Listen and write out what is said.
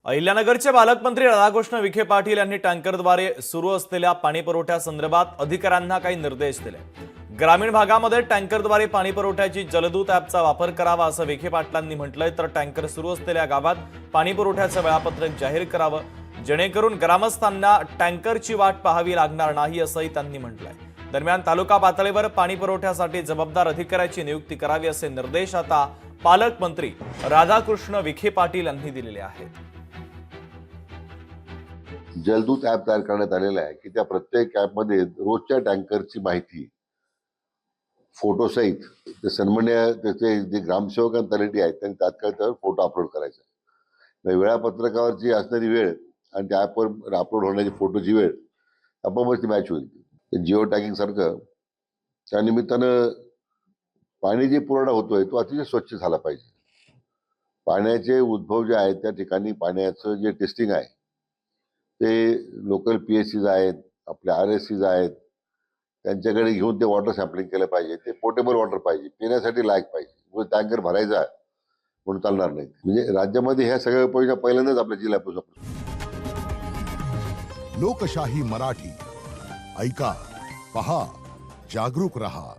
अहिल्यानगरचे पालकमंत्री राधाकृष्ण विखे पाटील यांनी टँकरद्वारे सुरू असलेल्या पाणी पुरवठ्यासंदर्भात अधिकाऱ्यांना काही निर्देश दिले। ग्रामीण भागामध्ये टँकरद्वारे पाणी पुरवठ्याची जलदूत ॲपचा वापर करावा असं विखे पाटलांनी म्हटलंय। तर टँकर सुरू असलेल्या गावात पाणी पुरवठ्याचं वेळापत्रक जाहीर करावं, जेणेकरून ग्रामस्थांना टँकरची वाट पाहावी लागणार नाही असंही त्यांनी म्हटलंय। दरम्यान तालुका पातळीवर पाणी पुरवठ्यासाठी जबाबदार अधिकाऱ्याची नियुक्ती करावी असे निर्देश आता पालकमंत्री राधाकृष्ण विखे पाटील यांनी दिलेले आहेत। जलदूत ॲप तयार करण्यात आलेला आहे की त्या प्रत्येक ॲपमध्ये रोजच्या टँकरची माहिती फोटोसहित ते सन्मान्य त्याचे जे ग्रामसेवक आणि तलाठी आहेत त्यांनी तात्काळ त्यावर फोटो अपलोड करायचा। म्हणजे वेळापत्रकावरची असणारी वेळ आणि त्या ॲपवर अपलोड होण्याची फोटोची वेळ आपोआपच ती मॅच होईल। जिओ टॅगिंग सारखं त्या निमित्तानं पाणी जे पुरवठा होतोय तो अतिशय स्वच्छ झाला पाहिजे। पाण्याचे उद्भव जे आहेत त्या ठिकाणी पाण्याचं जे टेस्टिंग आहे ते लोकल PSCs आहेत, आपल्या RSCs आहेत, त्यांच्याकडे घेऊन ते वॉटर सॅम्पलिंग केलं पाहिजे। ते पोर्टेबल वॉटर पाहिजे, पिण्यासाठी लायक पाहिजे। टँकर भरायचा म्हणून चालणार नाही। म्हणजे राज्यामध्ये ह्या सगळ्या उपाययोजना पहिल्यांदाच आपल्या जिल्ह्यात। लोकशाही मराठी ऐका, पहा, जागरूक रहा।